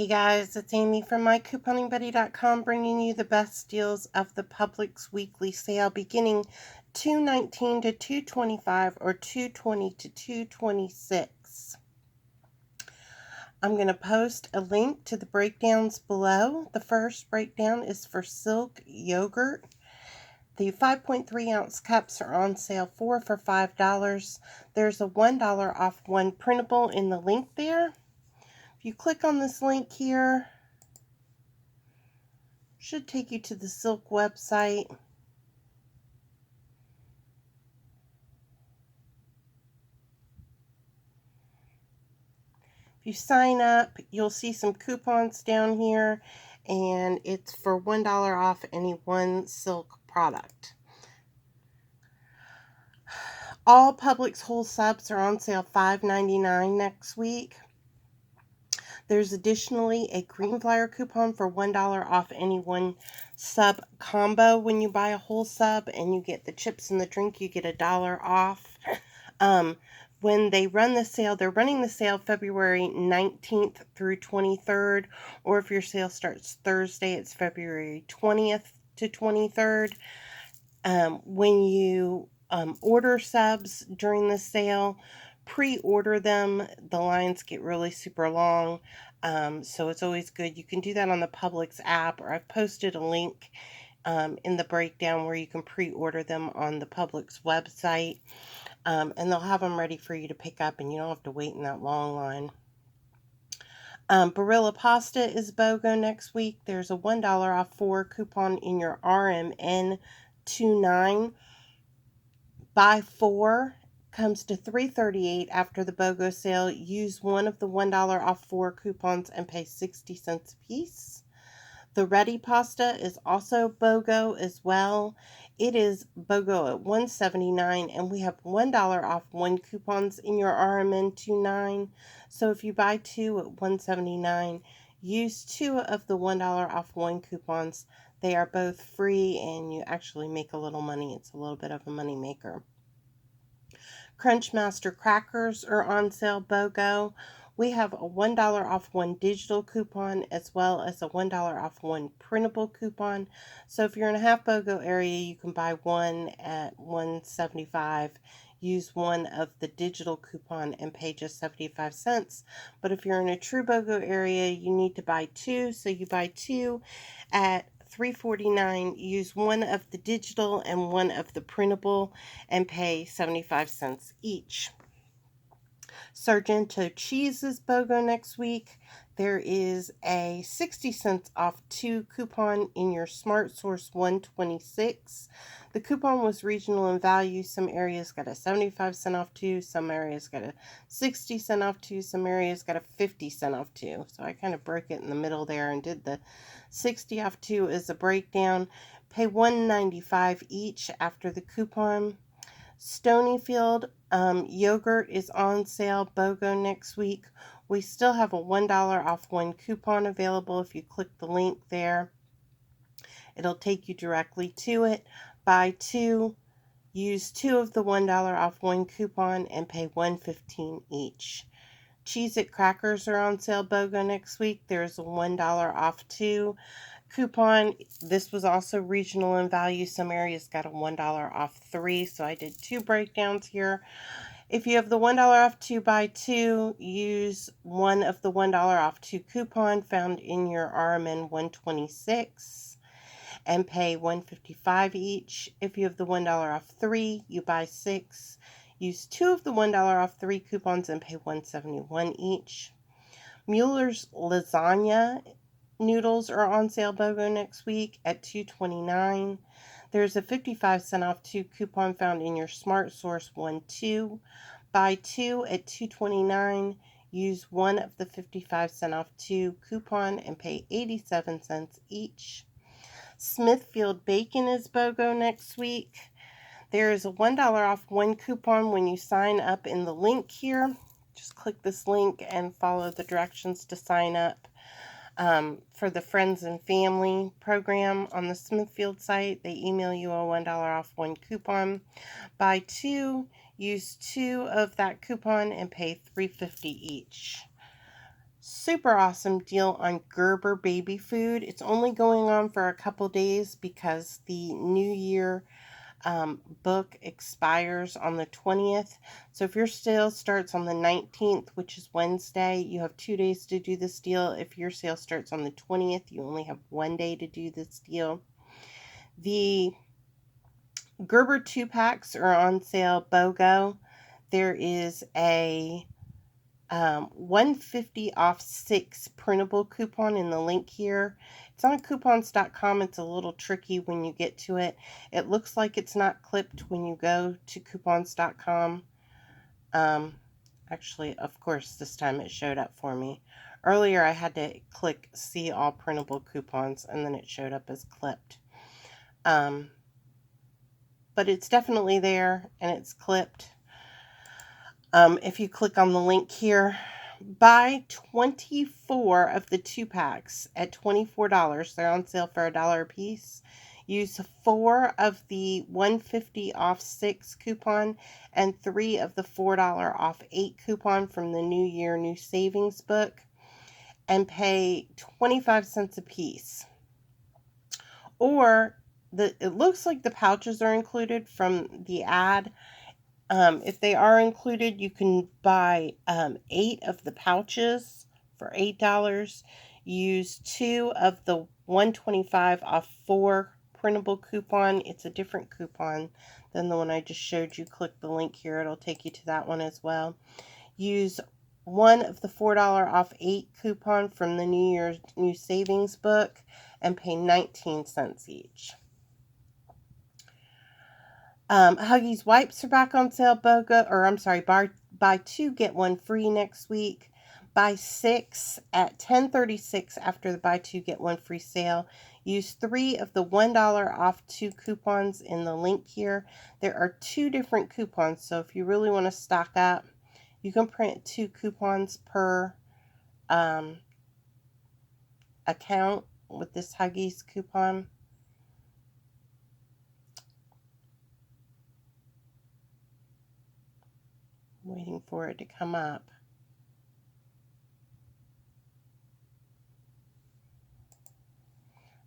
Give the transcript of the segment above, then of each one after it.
Hey guys, it's Amy from mycouponingbuddy.com bringing you the best deals of the Publix weekly sale beginning $2.19 to $2.25 or $2.20 to $2.26. I'm going to post a link to the breakdowns below. The first breakdown is for Silk yogurt. The 5.3 ounce cups are on sale for $5. There's a $1 off one printable in the link there. If you click on this link here, should take you to the Silk website. If you sign up, you'll see some coupons down here, and it's for $1 off any one Silk product. All Publix whole subs are on sale $5.99 next week. There's additionally a green flyer coupon for $1 off any one sub combo. When you buy a whole sub and you get the chips and the drink, you get $1 off. When they run the sale, they're running the sale February 19th through 23rd, or if your sale starts Thursday, it's February 20th to 23rd. When you order subs during the sale, pre-order them. The lines get really super long, so it's always good. You can do that on the Publix app, or I've posted a link in the breakdown where you can pre-order them on the Publix website, and they'll have them ready for you to pick up, and you don't have to wait in that long line. Barilla pasta is BOGO next week. There's a $1 off 4 coupon in your RMN 29. Buy 4 comes to $3.38 after the BOGO sale. Use one of the $1 off 4 coupons and pay 60 cents a piece. The Ready pasta is also BOGO as well. It is BOGO at $1.79, and we have $1 off 1 coupons in your RMN 29. So if you buy 2 at $1.79, use 2 of the $1 off 1 coupons. They are both free, and you actually make a little money. It's a little bit of a money maker. Crunchmaster crackers are on sale BOGO. We have a $1 off 1 digital coupon as well as a $1 off 1 printable coupon. So if you're in a half BOGO area, you can buy one at $1.75. Use one of the digital coupon and pay just 75 cents. But if you're in a true BOGO area, you need to buy 2. So you buy 2 at $3.49. Use one of the digital and one of the printable and pay 75 cents each. Sargento cheese is BOGO next week. There is a 60 cents off 2 coupon in your Smart Source 126. The coupon was regional in value. Some areas got a 75 cent off 2. Some areas got a 60 cent off 2. Some areas got a 50 cent off 2. So I kind of broke it in the middle there and did the 60 off 2 as a breakdown. Pay $1.95 each after the coupon. Stonyfield yogurt is on sale BOGO next week. We still have a $1 off 1 coupon available. If you click the link there, it'll take you directly to it. Buy 2, use 2 of the $1 off 1 coupon and pay $1.15 each. Cheez-It crackers are on sale BOGO next week. There's a $1 off 2 coupon. This was also regional in value. Some areas got a $1 off 3, so I did 2 breakdowns here. If you have the $1 off 2, buy 2. Use one of the $1 off 2 coupon found in your RMN 126 and pay $1.55 each. If you have the $1 off 3, you buy 6. Use 2 of the $1 off 3 coupons and pay $1.71 each. Mueller's lasagna noodles are on sale BOGO next week at $2.29. There's a 55 cent off 2 coupon found in your Smart Source 1-2. Buy 2 at $2.29. Use one of the 55 cent off 2 coupon and pay 87 cents each. Smithfield bacon is BOGO next week. There is a $1 off 1 coupon when you sign up in the link here. Just click this link and follow the directions to sign up. For the Friends and Family program on the Smithfield site, they email you a $1 off 1 coupon. Buy 2, use 2 of that coupon and pay $3.50 each. Super awesome deal on Gerber baby food. It's only going on for a couple days because the New Year book expires on the 20th. So if your sale starts on the 19th, which is Wednesday, you have 2 days to do this deal. If your sale starts on the 20th, you only have 1 day to do this deal. The Gerber 2-packs are on sale, BOGO. There is a 150 off 6 printable coupon in the link here. It's on coupons.com. It's a little tricky when you get to it. It looks like it's not clipped when you go to coupons.com. Actually, of course, this time it showed up for me. Earlier, I had to click see all printable coupons, and then it showed up as clipped. But it's definitely there, and it's clipped. If you click on the link here, buy 24 of the 2-packs at $24. They're on sale for $1 a piece. Use 4 of the 150 off 6 coupon and 3 of the $4 off 8 coupon from the New Year New Savings book and pay 25 cents a piece. Or it looks like the pouches are included from the ad. If they are included, you can buy 8 of the pouches for $8. Use 2 of the 125 off 4 printable coupon. It's a different coupon than the one I just showed you. Click the link here. It'll take you to that one as well. Use 1 of the $4 off 8 coupon from the New Year's New Savings book and pay 19 cents each. Huggies wipes are back on sale. Buy 2 get 1 free next week. Buy 6 at 10:36 after the buy 2 get 1 free sale. Use 3 of the $1 off 2 coupons in the link here. There are 2 different coupons, so if you really want to stock up, you can print 2 coupons per account with this Huggies coupon. Waiting for it to come up.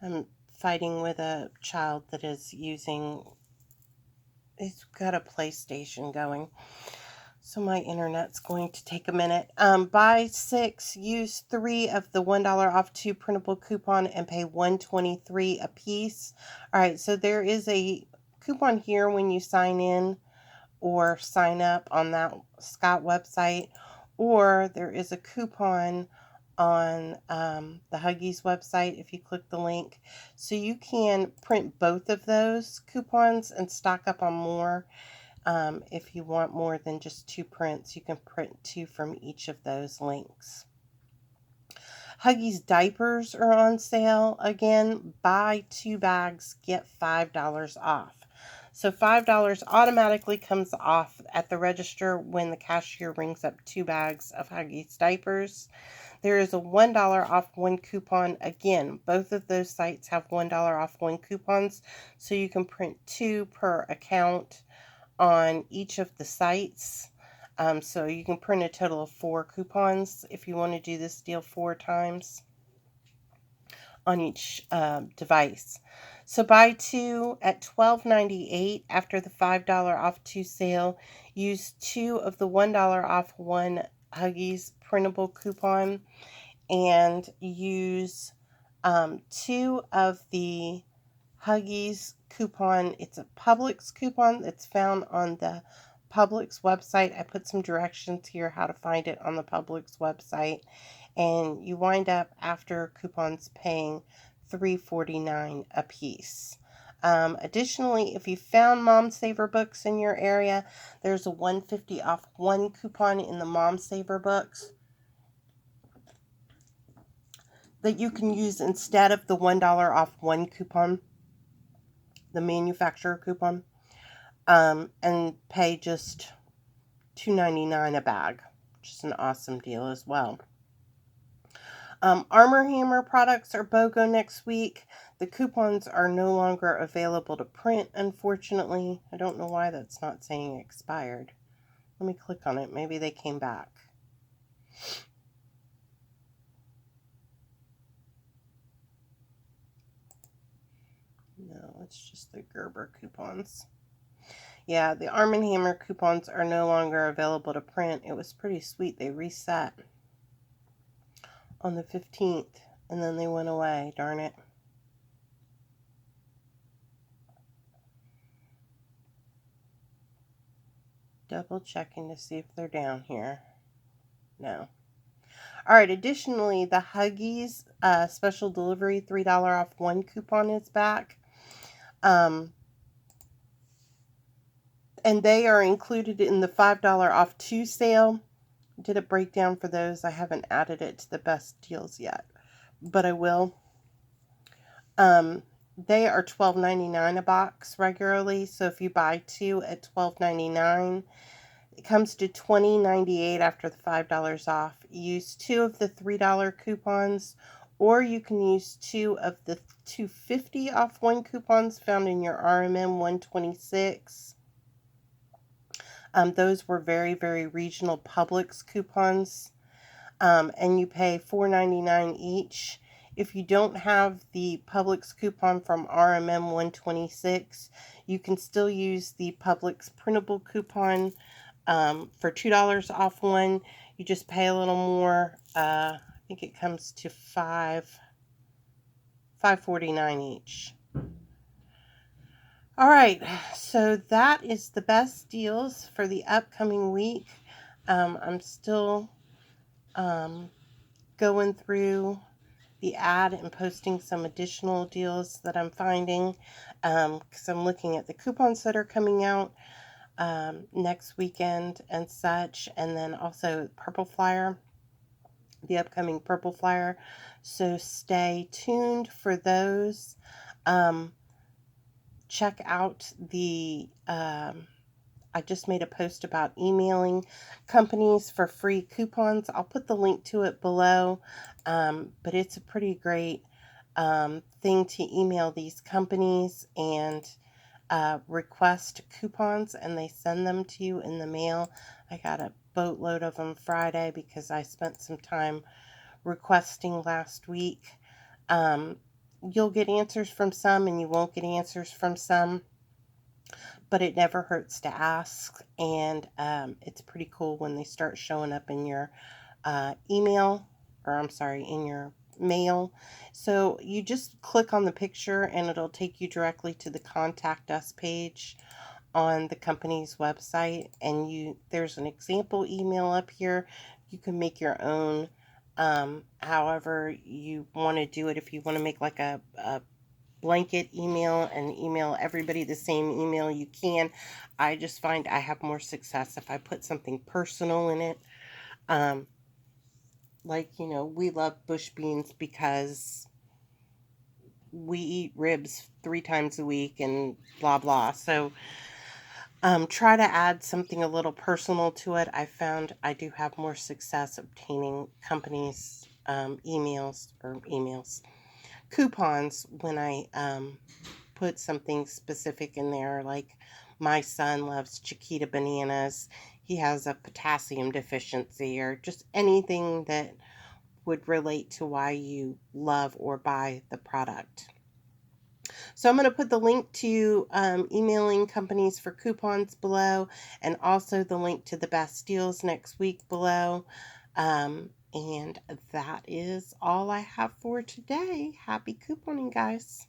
I'm fighting with a child that is using, it's got a PlayStation going, so my internet's going to take a minute. Buy 6, use 3 of the $1 off 2 printable coupon and pay $1.23 a piece. All right, so there is a coupon here when you sign in or sign up on that Scott website, or there is a coupon on the Huggies website if you click the link. So you can print both of those coupons and stock up on more. If you want more than just 2 prints, you can print 2 from each of those links. Huggies diapers are on sale again. Buy 2 bags, get $5 off. So $5 automatically comes off at the register when the cashier rings up 2 bags of Huggies diapers. There is a $1 off 1 coupon. Again, both of those sites have $1 off 1 coupons, so you can print 2 per account on each of the sites. So you can print a total of 4 coupons if you want to do this deal 4 times on each device. So buy 2 at $12.98 after the $5 off 2 sale. Use 2 of the $1 off 1 Huggies printable coupon and use 2 of the Huggies coupon. It's a Publix coupon that's found on the Publix website. I put some directions here how to find it on the Publix website, and you wind up after coupons paying $3.49 a piece. Additionally, if you found Mom Saver books in your area, there's a 150 off 1 coupon in the Mom Saver books that you can use instead of the $1 off 1 coupon, the manufacturer coupon, and pay just $2.99 a bag, which is an awesome deal as well. Armor Hammer products are BOGO next week. The coupons are no longer available to print, unfortunately. I don't know why that's not saying expired. Let me click on it. Maybe they came back. No, it's just the Gerber coupons. Yeah, the Arm & Hammer coupons are no longer available to print. It was pretty sweet. They reset on the 15th, and then they went away. Darn it. Double checking to see if they're down here. No. All right, additionally, the Huggies special delivery $3 off 1 coupon is back. And they are included in the $5 off 2 sale. Did a breakdown for those. I haven't added it to the best deals yet, but I will. They are $12.99 a box regularly, so if you buy 2 at $12.99, it comes to $20.98 after the $5 off. Use 2 of the $3 coupons, or you can use 2 of the $2.50 off 1 coupons found in your RMM 126. Those were very, very regional Publix coupons, and you pay $4.99 each. If you don't have the Publix coupon from RMM 126, you can still use the Publix printable coupon for $2 off 1. You just pay a little more. I think it comes to $5.49 each. All right, so that is the best deals for the upcoming week. I'm still going through the ad and posting some additional deals that I'm finding, because I'm looking at the coupons that are coming out next weekend and such, and then also Purple Flyer, the upcoming Purple Flyer. So stay tuned for those. Check out the I just made a post about emailing companies for free coupons. I'll put the link to it below, but it's a pretty great thing to email these companies and request coupons, and they send them to you in the mail. I got a boatload of them Friday because I spent some time requesting last week. You'll get answers from some and you won't get answers from some, but it never hurts to ask, and it's pretty cool when they start showing up in your email, or I'm sorry, in your mail. So you just click on the picture and it'll take you directly to the contact us page on the company's website, and there's an example email up here. You can make your own however you want to do it. If you want to make like a blanket email and email everybody the same email, you can. I just find I have more success if I put something personal in it. Like, we love bush beans because we eat ribs 3 times a week and blah blah. So try to add something a little personal to it. I found I do have more success obtaining companies coupons when I put something specific in there. Like, my son loves Chiquita bananas. He has a potassium deficiency, or just anything that would relate to why you love or buy the product. So I'm going to put the link to emailing companies for coupons below, and also the link to the best deals next week below. And that is all I have for today. Happy couponing, guys.